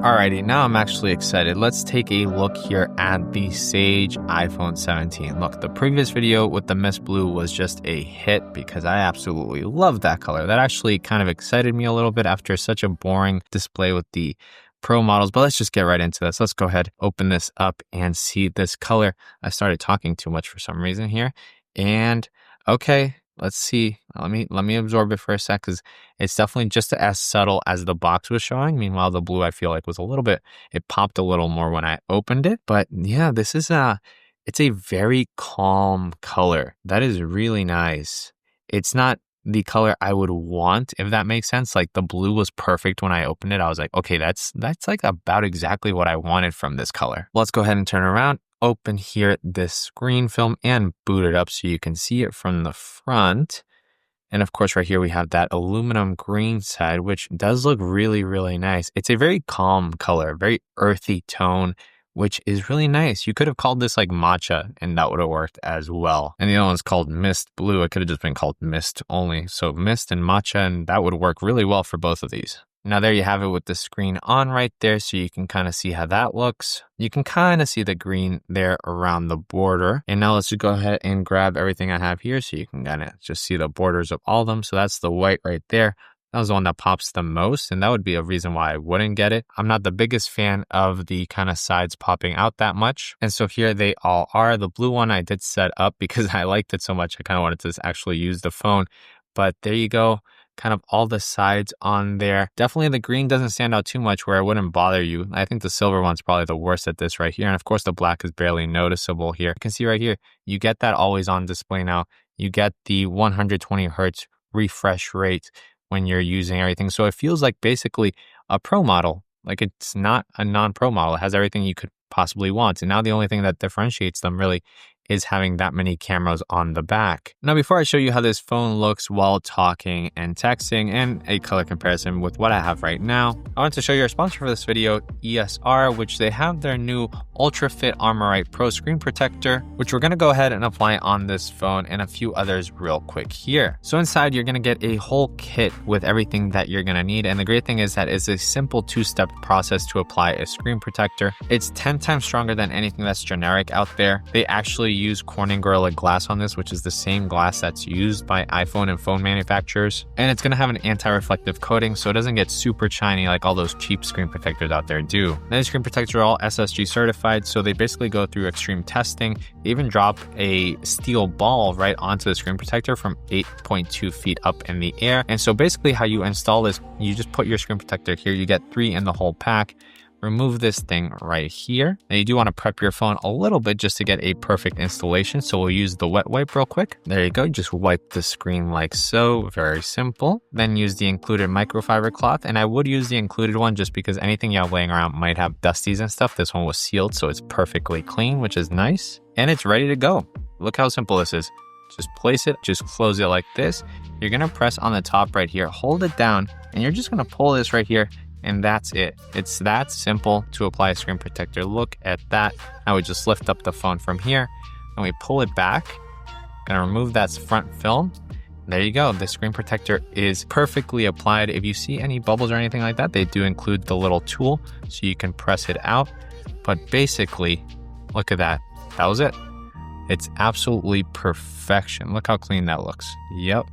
Alrighty, now I'm actually excited. Let's take a look here at the Sage iPhone 17. Look, the previous video with the mist blue was just a hit because I absolutely love that color. That actually kind of excited me a little bit after such a boring display with the Pro models, but let's just get right into this. Let's go ahead, open this up and see this color. I started talking too much for some reason here. And okay, let's see. Let me absorb it for a sec because it's definitely just as subtle as the box was showing. Meanwhile, the blue I feel like was a little bit, it popped a little more when I opened it. But yeah, this is it's a very calm color. That is really nice. It's not the color I would want, if that makes sense. Like the blue was perfect when I opened it. I was like, okay, that's like about exactly what I wanted from this color. Let's go ahead and turn around. Open here this screen film and boot it up so you can see it from the front. And of course, right here, we have that aluminum green side, which does look really, really nice. It's a very calm color, very earthy tone, which is really nice. You could have called this like matcha and that would have worked as well. And the other one's called mist blue. It could have just been called mist only. So mist and matcha, and that would work really well for both of these. Now there you have it with the screen on right there, so you can kind of see how that looks. You can kind of see the green there around the border. And now let's just go ahead and grab everything I have here so you can kind of just see the borders of all of them. So that's the white right there. That was the one that pops the most, and that would be a reason why I wouldn't get it. I'm not the biggest fan of the kind of sides popping out that much. And so here they all are. The blue one I did set up because I liked it so much. I kind of wanted to actually use the phone. But there you go. Kind of all the sides on there. Definitely the green doesn't stand out too much where it wouldn't bother you. I think the silver one's probably the worst at this right here. And of course the black is barely noticeable here. You can see right here, you get that always on display now. You get the 120 hertz refresh rate when you're using everything. So it feels like basically a Pro model. Like it's not a non-Pro model. It has everything you could possibly want. And now the only thing that differentiates them really is having that many cameras on the back. Now, before I show you how this phone looks while talking and texting and a color comparison with what I have right now, I want to show you our sponsor for this video, ESR, which they have their new Ultra Fit Armorite Pro screen protector, which we're gonna go ahead and apply on this phone and a few others real quick here. So inside, you're gonna get a whole kit with everything that you're gonna need. And the great thing is that it's a simple two-step process to apply a screen protector. It's 10 times stronger than anything that's generic out there. They actually use Corning Gorilla Glass on this, which is the same glass that's used by iPhone and phone manufacturers. And it's going to have an anti-reflective coating, so it doesn't get super shiny like all those cheap screen protectors out there do. Now, these screen protectors are all SSG certified, so they basically go through extreme testing. They even drop a steel ball right onto the screen protector from 8.2 feet up in the air. And so basically how you install this, you just put your screen protector here. You get 3 in the whole pack. Remove this thing right here. Now you do want to prep your phone a little bit just to get a perfect installation. So we'll use the wet wipe real quick. There you go. Just wipe the screen like so. Very simple. Then use the included microfiber cloth. And I would use the included one just because anything you have laying around might have dusties and stuff. This one was sealed, so it's perfectly clean, which is nice. And it's ready to go. Look how simple this is. Just place it, just close it like this. You're going to press on the top right here, hold it down, and you're just going to pull this right here. And that's it. It's that simple to apply a screen protector. Look at that. Now we just lift up the phone from here and we pull it back. Gonna remove that front film. There you go. The screen protector is perfectly applied. If you see any bubbles or anything like that, they do include the little tool so you can press it out. But basically, look at that. That was it. It's absolutely perfection. Look how clean that looks. Yep.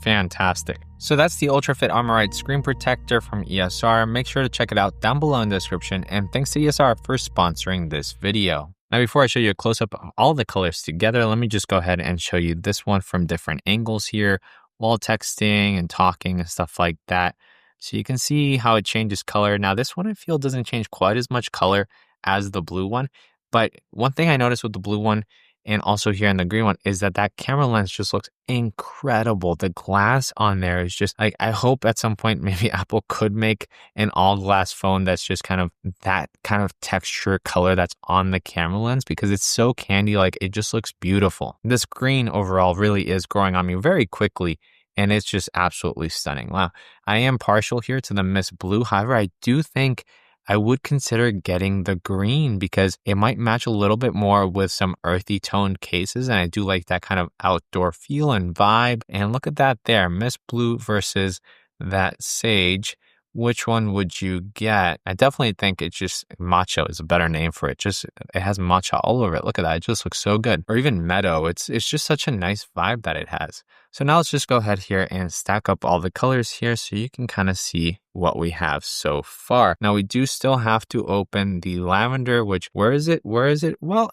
Fantastic. So that's the Ultra Fit Armorite screen protector from ESR. Make sure to check it out down below in the description. And thanks to ESR for sponsoring this video. Now, before I show you a close-up of all the colors together, let me just go ahead and show you this one from different angles here while texting and talking and stuff like that. So you can see how it changes color. Now, this one I feel doesn't change quite as much color as the blue one. But one thing I noticed with the blue one and also here in the green one is that camera lens just looks incredible. The glass on there is just like, I hope at some point maybe Apple could make an all glass phone that's just kind of that kind of texture color that's on the camera lens, because it's so candy, like it just looks beautiful. This green overall really is growing on me very quickly, and it's just absolutely stunning. Wow. I am partial here to the mist blue. However, I do think I would consider getting the green because it might match a little bit more with some earthy toned cases. And I do like that kind of outdoor feel and vibe. And look at that there, mist blue versus that sage. which one would you get? I definitely think it's just matcha is a better name for it. Just it has matcha all over it. Look at that. It just looks so good. Or even meadow. It's just such a nice vibe that it has. So now let's just go ahead here and stack up all the colors here so you can kind of see what we have so far. Now we do still have to open the lavender, which where is it? Where is it? Well,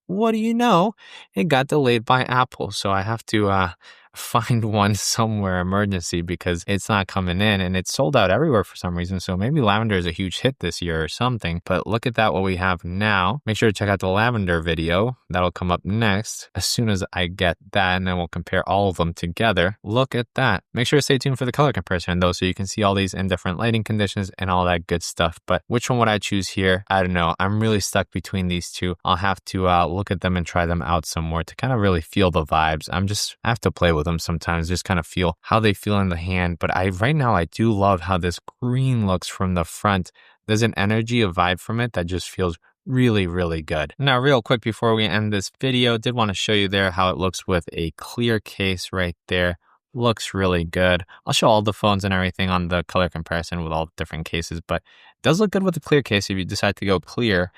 what do you know? It got delayed by Apple. So I have to find one somewhere emergency because it's not coming in and it's sold out everywhere for some reason. So maybe lavender is a huge hit this year or something. But look at that, what we have now. Make sure to check out the lavender video. That'll come up next as soon as I get that, and then we'll compare all of them together. Look at that. Make sure to stay tuned for the color comparison though, so you can see all these in different lighting conditions and all that good stuff. But which one would I choose here? I don't know. I'm really stuck between these two. I'll have to look at them and try them out some more to kind of really feel the vibes. I have to play with them sometimes, just kind of feel how they feel in the hand. But right now I do love how this green looks from the front. There's an energy, a vibe from it that just feels really, really good. Now, real quick before we end this video, did want to show you there how it looks with a clear case right there. Looks really good. I'll show all the phones and everything on the color comparison with all the different cases, but it does look good with the clear case if you decide to go clear.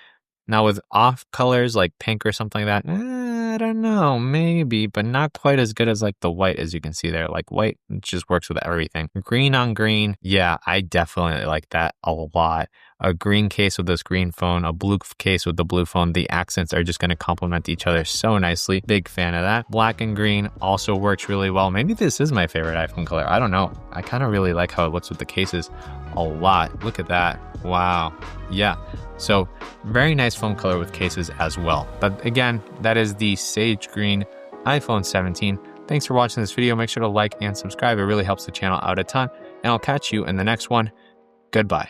Now with off colors like pink or something like that, I don't know, maybe, but not quite as good as like the white, as you can see there. Like white just works with everything. Green on green, yeah, I definitely like that a lot. A green case with this green phone, a blue case with the blue phone. The accents are just going to complement each other so nicely. Big fan of that. Black and green also works really well. Maybe this is my favorite iPhone color. I don't know. I kind of really like how it looks with the cases a lot. Look at that. Wow. Yeah. So very nice phone color with cases as well. But again, that is the Sage Green iPhone 17. Thanks for watching this video. Make sure to like and subscribe. It really helps the channel out a ton. And I'll catch you in the next one. Goodbye.